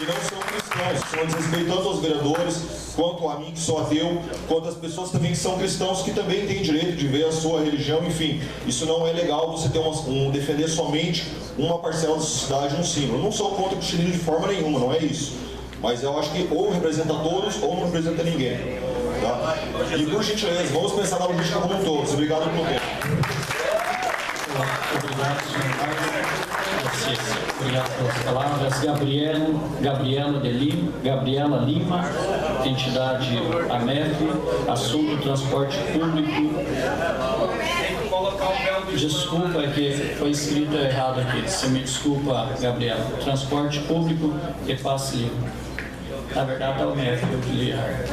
que não são cristãos, que são desrespeitando aos vereadores, quanto a mim que sou ateu, quanto as pessoas também que são cristãos, que também têm direito de ver a sua religião, enfim. Isso não é legal, você ter defender somente uma parcela da sociedade, um símbolo. Eu não sou contra o cristianismo de forma nenhuma, não é isso. Mas eu acho que ou representa todos ou não representa ninguém. Tá? E por gentileza, vamos pensar na logística como um todo. Obrigado pelo tempo. Obrigado, senhor Carlos. Obrigado pelas palavras. Gabriela Lima, entidade AMEF, assunto transporte público. Desculpa, é que foi escrito errado aqui. Você me desculpa, Gabriela. Transporte público e passe livre. Na verdade é o MEF, eu que li errado.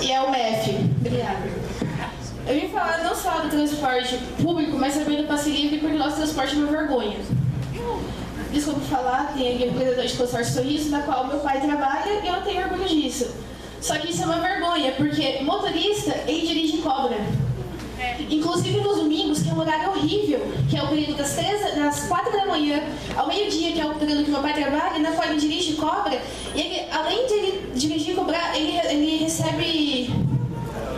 E é o MEF. Obrigada. Eu vim falar não só do transporte público, mas também do passe livre, porque o nosso transporte é uma vergonha. Desculpa falar, tem aqui o empreendedor de consórcio Sorriso, na qual meu pai trabalha e eu tenho orgulho disso. Só que isso é uma vergonha, porque motorista, ele dirige e cobra. Inclusive nos domingos, que é um horário horrível, que é o período das 4 da manhã ao meio-dia, que é o período que meu pai trabalha, na qual ele dirige e cobra, e ele, além de ele dirigir e cobrar, ele recebe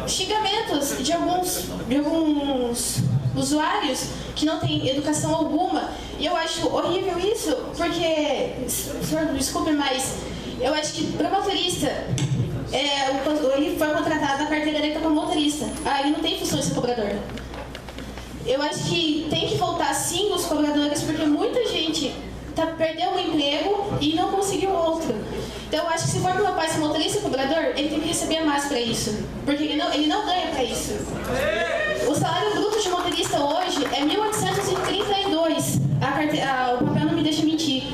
xingamentos de alguns usuários que não têm educação alguma. E eu acho horrível isso, porque, senhor, desculpe, mas eu acho que para motorista, ele foi contratado na carteira dele como motorista. Ele não tem função de ser cobrador. Eu acho que tem que voltar sim os cobradores, porque muita gente perdeu um emprego e não conseguiu outro. Então eu acho que se for para meu pai ser motorista e cobrador, ele tem que receber mais para isso, porque ele não ganha para isso. O salário bruto de motorista hoje é 1.832. O papel não me deixa mentir.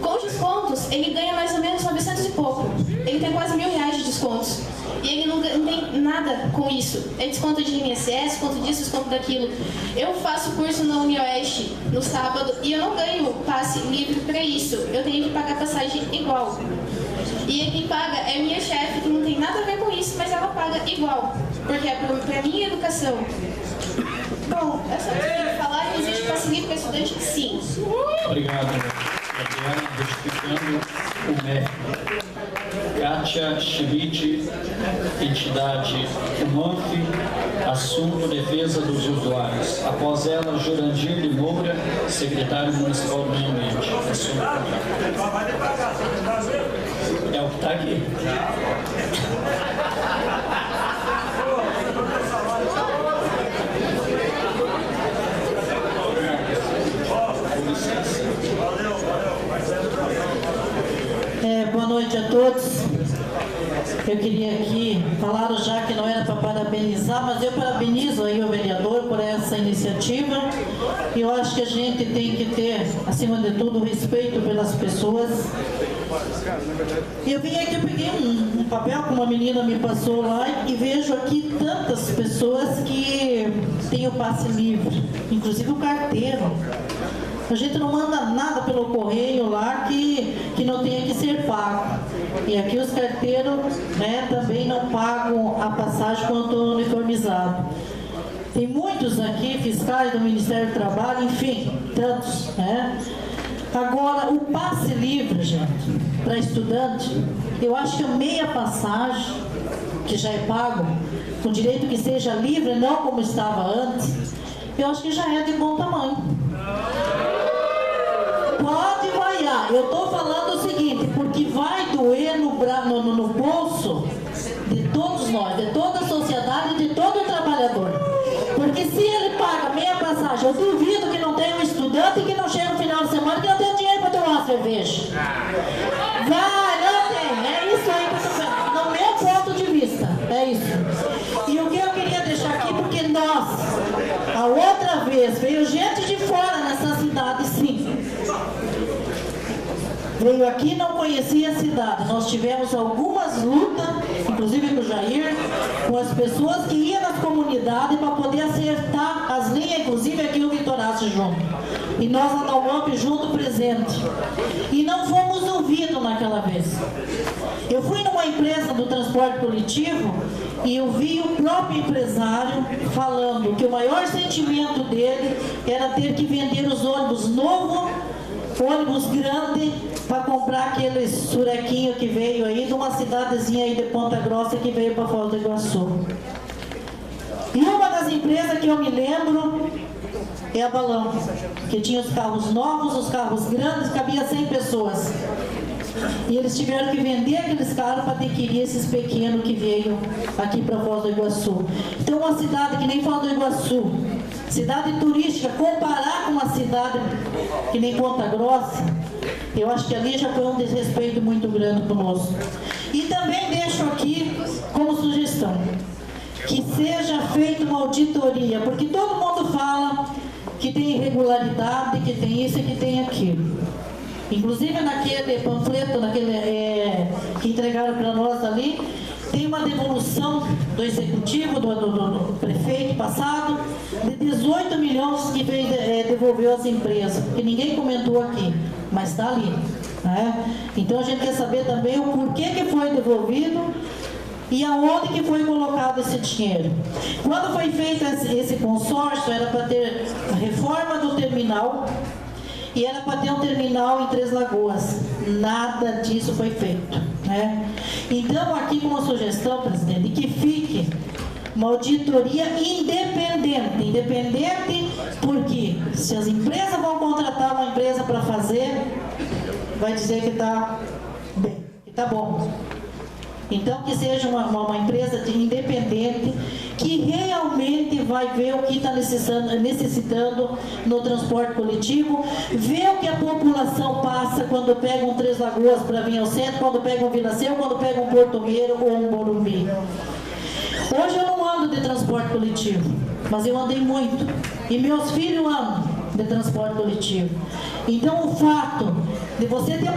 Com os descontos, ele ganha mais ou menos 900 e pouco. Ele tem quase R$1.000 de descontos. E ele não tem nada com isso. É desconto de INSS, desconto disso, desconto daquilo. Eu faço curso na Unioeste no sábado e eu não ganho passe livre para isso. Eu tenho que pagar passagem igual. E quem paga é minha chefe, que não tem nada a ver com isso, mas ela paga igual. Porque é para minha educação. Bom, é só isso que eu tenho que falar. Existe passe livre para estudante? Sim. Obrigado, Gabriela. Justificando o MEF. Kátia Schmidt, entidade UMANF, assunto defesa dos usuários. Após ela, Jurandir de Moura, secretário municipal do Meio Ambiente. Assunto é o que está aqui. Boa noite a todos. Eu queria aqui, falaram já que não era para parabenizar, mas eu parabenizo aí o vereador por essa iniciativa. E eu acho que a gente tem que ter, acima de tudo, respeito pelas pessoas. E eu vim aqui, eu peguei um papel que uma menina me passou lá e vejo aqui tantas pessoas que têm o passe livre, inclusive o carteiro. A gente não manda nada pelo correio lá que não tenha que ser pago. E aqui os carteiros, né, também não pagam a passagem quando uniformizado. Tem muitos aqui, fiscais do Ministério do Trabalho, enfim, tantos, né? Agora, o passe livre, gente, para estudante, eu acho que a meia passagem, que já é pago, com direito que seja livre, não como estava antes, eu acho que já é de bom tamanho. Pode vaiar. Eu estou falando o seguinte, porque vai doer no bolso de todos nós, de toda a sociedade, de todo o trabalhador. Porque se ele paga meia passagem, eu duvido que não tenha um estudante que não chega no final de semana que não tem dinheiro para tomar uma cerveja. Vai, não tem. É isso aí que eu estou falando. No meu ponto de vista, é isso. E o que eu queria deixar aqui, porque nós, a outra vez, veio gente de fora nessa cidade, sim. Veio aqui e não conhecia a cidade. Nós tivemos algumas lutas, inclusive com o Jair, com as pessoas que iam nas comunidades para poder acertar as linhas, inclusive aqui o Vitorazzi junto. E nós na UAMP junto presente. E não fomos ouvidos naquela vez. Eu fui numa empresa do transporte coletivo e eu vi o próprio empresário falando que o maior sentimento dele era ter que vender os ônibus novos, ônibus grande, para comprar aquele surequinho que veio aí de uma cidadezinha aí de Ponta Grossa que veio para Foz do Iguaçu. E uma das empresas que eu me lembro é a Balão, que tinha os carros novos, os carros grandes, cabia 100 pessoas. E eles tiveram que vender aqueles carros para adquirir esses pequenos que veio aqui para Foz do Iguaçu. Então, uma cidade que nem Foz do Iguaçu, cidade turística, comparar com uma cidade que nem Ponta Grossa, eu acho que ali já foi um desrespeito muito grande conosco. E também deixo aqui como sugestão que seja feita uma auditoria, porque todo mundo fala que tem irregularidade, que tem isso e que tem aquilo. Inclusive naquele panfleto, que entregaram para nós ali, tem uma devolução do executivo, do prefeito passado, de 18 milhões que devolveu às empresas, que ninguém comentou aqui, mas está ali. Né? Então a gente quer saber também o porquê que foi devolvido e aonde que foi colocado esse dinheiro. Quando foi feito esse consórcio, era para ter a reforma do terminal, e era para ter um terminal em Três Lagoas. Nada disso foi feito. Né? Então, aqui com uma sugestão, presidente, que fique uma auditoria independente. Independente porque se as empresas vão contratar uma empresa para fazer, vai dizer que está bem, que está bom. Então, que seja uma empresa independente que realmente vai ver o que está necessitando no transporte coletivo, ver o que a população passa quando pega um Três Lagoas para vir ao centro, quando pega um Vila Seu, quando pega um Porto Meiro ou um Morumbi. Hoje eu não ando de transporte coletivo, mas eu andei muito. E meus filhos andam de transporte coletivo. Então, o fato de você ter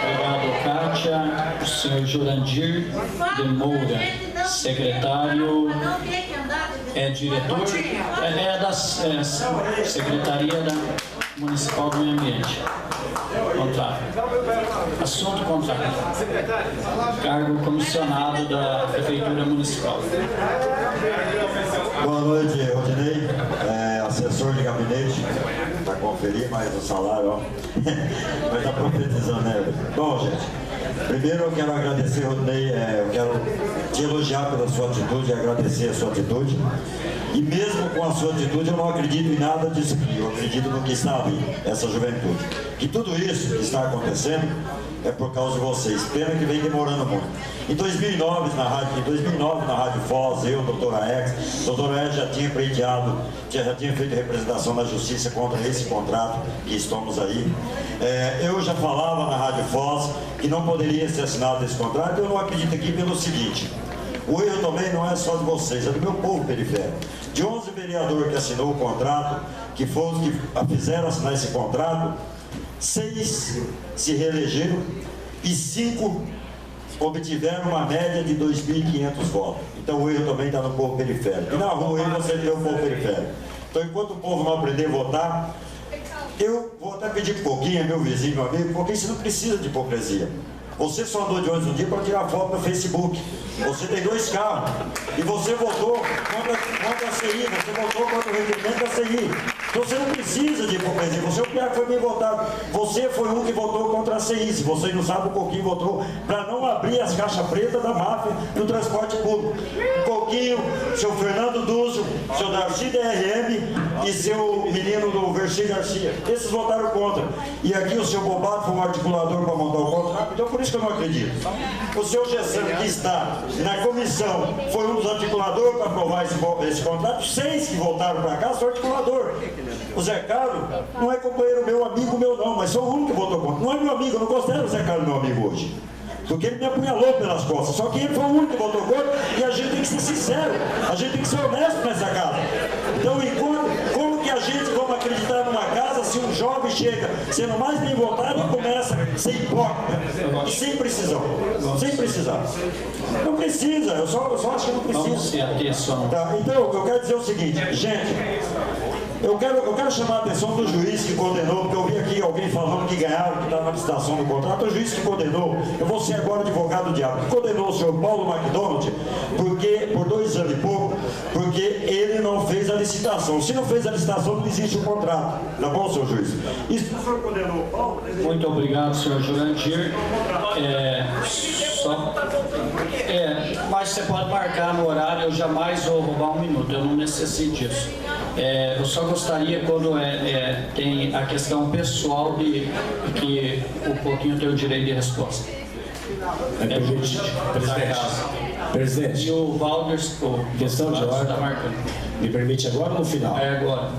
Obrigado, Kátia. O senhor Jurandir de Moura, secretário, diretor, da Secretaria Municipal do Meio Ambiente. Contrário. Assunto contrário. Cargo comissionado da Prefeitura Municipal. Boa noite, Rodinei, assessor de gabinete, para conferir mais o salário, ó. Vai estar profetizando, né? Bom, gente, primeiro eu quero agradecer, Rodinei, eu quero te elogiar pela sua atitude e agradecer a sua atitude. E mesmo com a sua atitude, eu não acredito em nada disso aqui, eu acredito no que está ali, essa juventude. Que tudo isso que está acontecendo é por causa de vocês. Pena que vem demorando muito. Em 2009, na Rádio Foz, eu, doutora Ex já tinha pleiteado, já tinha feito representação na Justiça contra esse contrato que estamos aí. Eu já falava na Rádio Foz que não poderia ser assinado esse contrato. Eu não acredito aqui pelo seguinte: o erro também não é só de vocês, é do meu povo periférico. De 11 vereadores que assinou o contrato, que foram que fizeram assinar esse contrato, 6 se reelegeram e 5 obtiveram uma média de 2.500 votos. Então o erro também está no povo periférico. E na rua aí você vê o povo periférico. Então enquanto o povo não aprender a votar, eu vou até pedir um pouquinho, meu vizinho, meu amigo, porque você não precisa de hipocrisia. Você só andou de ônibus um dia para tirar foto no Facebook. Você tem 2 carros. E você votou contra a CI, você votou contra o regimento da CI. Então você não precisa de hipocrisia. Você é o pior que foi bem votado. Você foi um que votou contra a CI. Se vocês não sabem, o Coquinho votou para não abrir as caixas pretas da máfia do transporte público. O Coquinho, seu Fernando Dúzio, seu Darcy DRM e seu menino do Versi Garcia. Esses votaram contra. E aqui o seu Bobato foi um articulador para montar o contrato. Então por isso que eu não acredito. O seu Gessano, que está na comissão, foi um dos articuladores para aprovar esse contrato. 6 que voltaram para cá são articulador. O Zé Carlos não é companheiro meu, amigo meu não, mas sou o único que votou contra. Não é meu amigo, eu não considero o Zé Carlos meu amigo hoje. Porque ele me apunhalou pelas costas. Só que ele foi o único que votou contra e a gente tem que ser sincero, a gente tem que ser honesto nessa casa. Então, como que a gente vamos acreditar numa casa se um jovem chega sendo mais bem votado e começa a ser hipócrita? E sem precisão. Sem precisar. Não precisa, eu só acho que não precisa. Vamos se ater só. Tá, então, eu quero dizer o seguinte, gente. Eu quero chamar a atenção do juiz que condenou, porque eu vi aqui alguém falando que ganharam, que está na licitação do contrato. O juiz que condenou, eu vou ser agora advogado do diabo, que condenou o senhor Paulo McDonald por 2 anos e pouco, porque ele não fez a licitação. Se não fez a licitação, não existe o contrato. Tá bom, senhor juiz? Isso que o senhor condenou o Paulo? Muito obrigado, senhor Jurandir. Mas você pode marcar no horário, eu jamais vou roubar 1 minuto, eu não necessito disso. Eu só gostaria, quando tem a questão pessoal de que o pouquinho tem o direito de resposta. Presidente, E o Valder, questão de ordem, está marcando. me permite agora ou no final? É agora.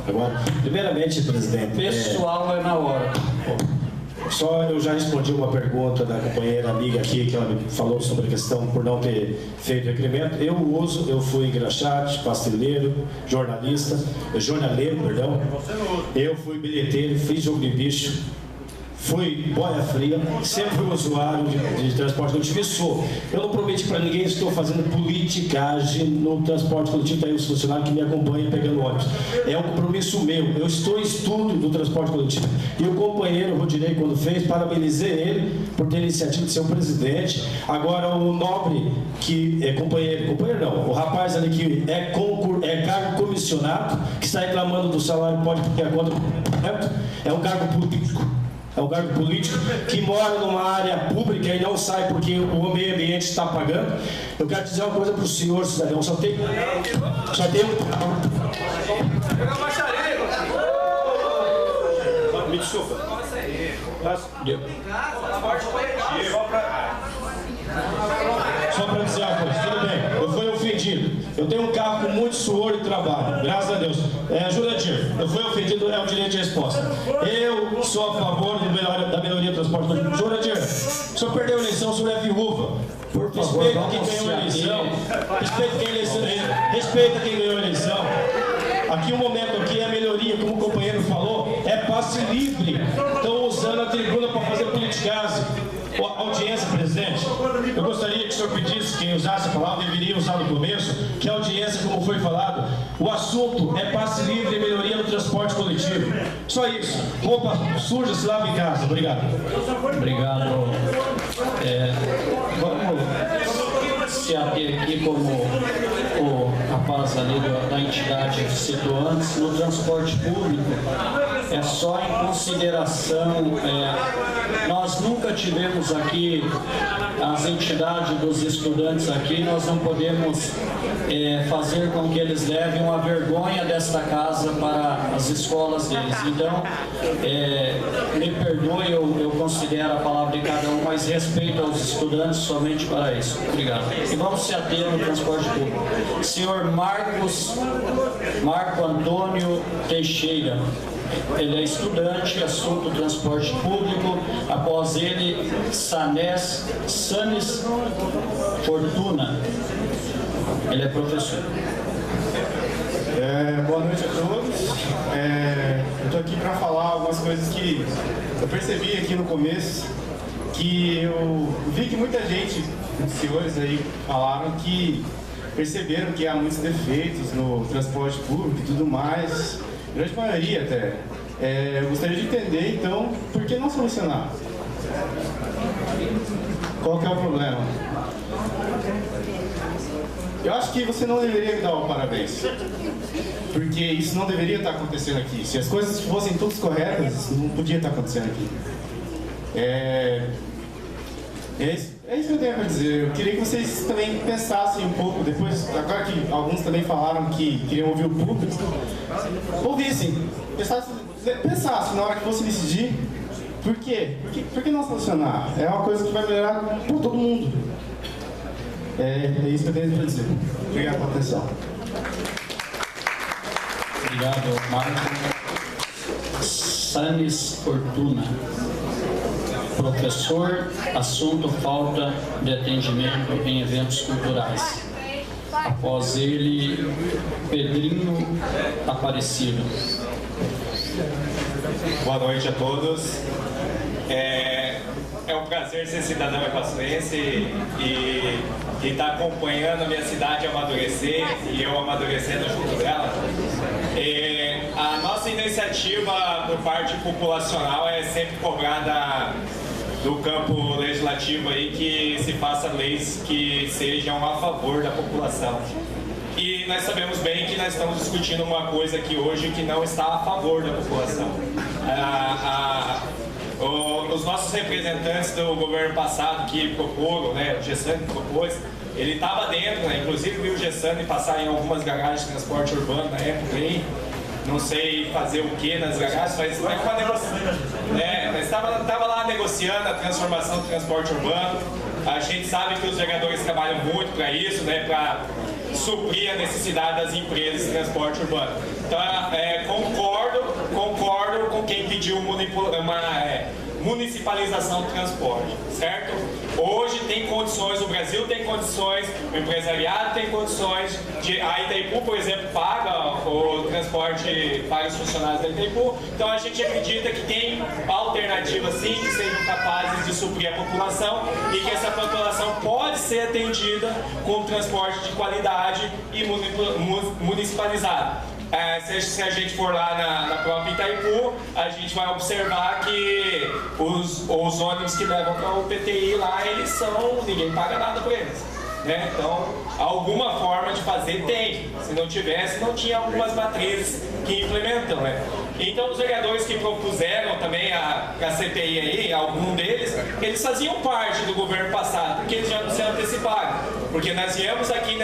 Primeiramente, presidente, Pessoal é na hora. só eu já respondi uma pergunta da companheira amiga aqui, que ela me falou sobre a questão por não ter feito requerimento. Eu fui engraxate, pasteleiro, jornaleiro, perdão. Eu fui bilheteiro, fiz jogo de bicho, fui boia fria, sempre fui usuário de transporte coletivo e sou. Eu não prometi para ninguém, estou fazendo politicagem no transporte coletivo, tá aí os funcionários que me acompanham pegando ônibus. É um compromisso meu, eu estou em estudo do transporte coletivo. E o companheiro Rodinei, quando fez, parabenizei ele por ter a iniciativa de ser o presidente. Agora o nobre, que é companheiro não, o rapaz ali que é cargo comissionado, que está reclamando do salário, pode porque a conta é um cargo político. É um cargo político que mora numa área pública e não sai porque o meio ambiente está pagando. Eu quero dizer uma coisa para o senhor, cidadão. Só tem Me desculpa. Só para dizer uma coisa, tudo bem, eu fui ofendido. Eu tenho um carro com muito suor e trabalho, graças a Deus. Jurandir, eu fui ofendido, é o direito de resposta. Eu sou a favor da melhoria do transporte coletivo. Jurandir, o senhor perdeu a eleição, o senhor é viúva. Por favor, respeita quem ganhou a eleição. Respeita quem ganhou a eleição. Aqui o momento aqui é a melhoria, como o companheiro falou, é passe livre. Estão usando a tribuna para fazer politicagem. Audiência, presidente, eu gostaria que o senhor pedisse, quem usasse a palavra, deveria usar no começo, que a audiência, como foi falado, o assunto é passe livre e melhoria no transporte coletivo. Só isso. Roupa suja se lava em casa. Obrigado. Obrigado. Vamos se ater aqui, como o rapaz ali da entidade citou antes, no transporte público, é só em consideração, nós nunca tivemos aqui as entidades dos estudantes aqui, nós não podemos fazer com que eles levem uma vergonha desta casa para as escolas deles. Então, me perdoe, eu considero a palavra de cada um, mas respeito aos estudantes somente para isso. Obrigado. E vamos se ater no transporte público. Senhor Marco Antônio Teixeira. Ele é estudante, assunto transporte público. Após ele, Sanes Fortuna. Ele é professor. Boa noite a todos. Eu estou aqui para falar algumas coisas que eu percebi aqui no começo, que eu vi que muita gente, os senhores aí falaram que perceberam que há muitos defeitos no transporte público e tudo mais. Grande maioria até. Eu gostaria de entender, então, por que não solucionar? Qual que é o problema? Eu acho que você não deveria me dar o parabéns, porque isso não deveria estar acontecendo aqui. Se as coisas fossem todas corretas, isso não podia estar acontecendo aqui. É isso que eu tenho para dizer. Eu queria que vocês também pensassem um pouco, depois, agora que alguns também falaram que queriam ouvir o público, ouvissem, pensassem na hora que fosse decidir, por quê? Por que não solucionar? É uma coisa que vai melhorar por todo mundo. É isso que eu tenho para dizer. Obrigado pela atenção. Obrigado, Marco. Sanes Fortuna. Professor, assunto falta de atendimento em eventos culturais. Após ele, Pedrinho Aparecido. Boa noite a todos. É um prazer ser cidadão iguaçuense e estar acompanhando a minha cidade amadurecer e eu amadurecendo junto dela. A nossa iniciativa por parte populacional é sempre cobrada do campo legislativo aí que se faça leis que sejam a favor da população. E nós sabemos bem que nós estamos discutindo uma coisa aqui hoje que não está a favor da população. Os nossos representantes do governo passado que proporam, né, o Gessani propôs, ele estava dentro, né, inclusive viu o Gessani passar em algumas garagens de transporte urbano na época aí, não sei fazer o que nas garagens, mas nós estava lá negociando a transformação do transporte urbano. A gente sabe que os vereadores trabalham muito para isso, né, para suprir a necessidade das empresas de transporte urbano. Então, concordo com quem pediu uma municipalização do transporte, certo? Hoje tem condições, o Brasil tem condições, o empresariado tem condições, a Itaipu, por exemplo, paga o transporte para os funcionários da Itaipu, então a gente acredita que tem alternativas sim, que sejam capazes de suprir a população e que essa população pode ser atendida com transporte de qualidade e municipalizado. Se a gente for lá na própria Itaipu, a gente vai observar que os ônibus que levam para o PTI lá, ninguém paga nada por eles, né? Então, alguma forma de fazer tem. Se não tivesse, não tinha algumas matrizes que implementam, né? Então, os vereadores que propuseram também a CPI aí, algum deles, eles faziam parte do governo passado, porque eles já não se anteciparam. Porque nós viemos aqui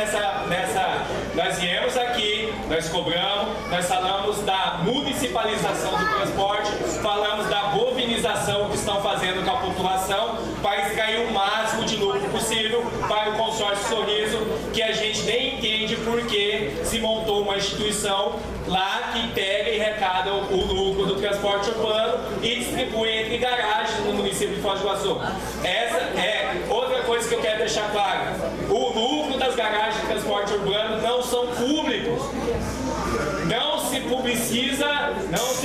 nós cobramos, nós falamos da municipalização do transporte, falamos da bovinização que estão fazendo com a população para extrair o máximo de lucro possível para o consórcio Sorriso, que a gente nem entende por que se montou uma instituição lá que pega e arrecada o lucro do transporte urbano e distribui entre garagens no município de Foz do Iguaçu. Essa é outra coisa que eu quero deixar claro. O lucro das garagens de transporte urbano não são públicos. Não se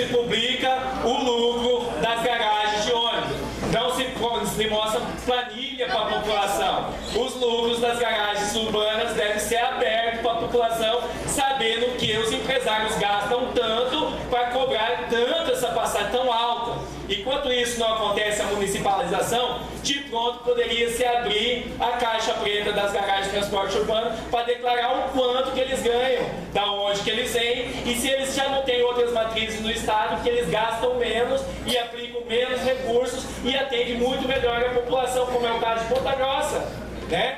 publica o lucro das garagens de ônibus. Não se mostra planilha para a população. Os lucros das garagens urbanas devem ser abertos para a população, sabendo que os empresários gastam tanto para cobrar tanto essa passagem tão alta. Enquanto isso não acontece a municipalização, de pronto poderia se abrir a caixa preta das garagens de transporte urbano para declarar o quanto que eles ganham, da onde que eles vêm, e se eles já não têm outras matrizes no estado, que eles gastam menos e aplicam menos recursos e atendem muito melhor a população, como é o caso de Ponta Grossa, né?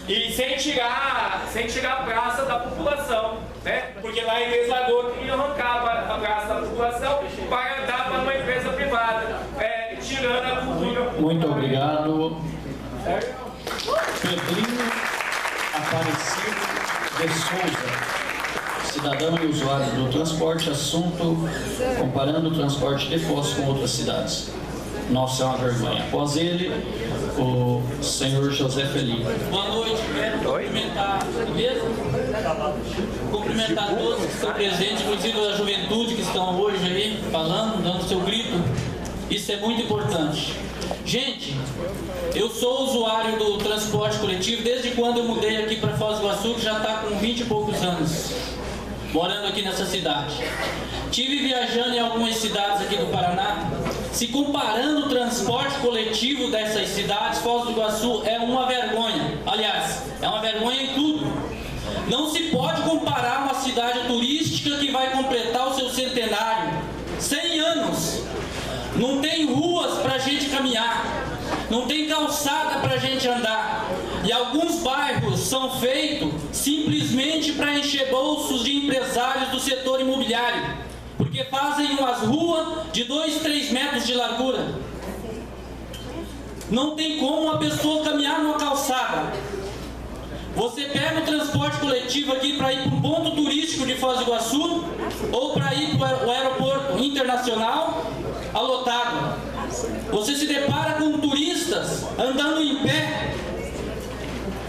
E sem tirar a praça da população, né? Porque lá em Três Lagoas queriam arrancar a praça da população para dar para uma empresa privada, tirando a cultura. Muito obrigado. Pedrinho Aparecido de Souza, cidadão e usuário do transporte, assunto comparando o transporte de Foz com outras cidades. Nossa, é uma vergonha. Após ele, o senhor José Felipe. Boa noite, quero cumprimentar todos que estão presentes, inclusive a juventude que estão hoje aí falando, dando seu grito. Isso é muito importante. Gente, eu sou usuário do transporte coletivo desde quando eu mudei aqui para Foz do Iguaçu, que já está com 20 e poucos anos, morando aqui nessa cidade. Tive viajando em algumas cidades aqui do Paraná. Se comparando o transporte coletivo dessas cidades, Foz do Iguaçu é uma vergonha. Aliás, é uma vergonha em tudo. Não se pode comparar uma cidade turística que vai completar o seu centenário, 100 anos. Não tem ruas para a gente caminhar, não tem calçada para a gente andar. E alguns bairros são feitos simplesmente para encher bolsos de empresários do setor imobiliário, porque fazem umas ruas de 2, 3 metros de largura. Não tem como uma pessoa caminhar numa calçada. Você pega o transporte coletivo aqui para ir para um ponto turístico de Foz do Iguaçu ou para ir para o aeroporto internacional, alotado. Você se depara com turistas andando em pé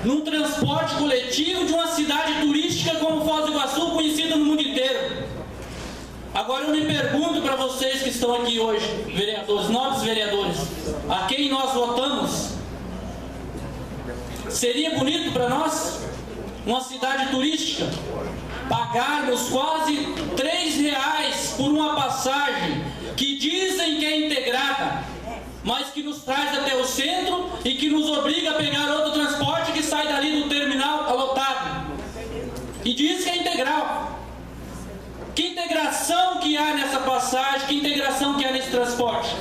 num transporte coletivo de uma cidade turística como Foz do Iguaçu, conhecida no mundo inteiro. Agora eu me pergunto para vocês que estão aqui hoje, vereadores, nobres vereadores, a quem nós votamos? Seria bonito para nós uma cidade turística pagarmos quase R$3 por uma passagem que dizem que é integrada, mas que nos traz até o centro e que nos obriga a pegar outro transporte que sai dali do terminal lotado. E diz que é integral. Que integração que há nessa passagem, que integração que há nesse transporte?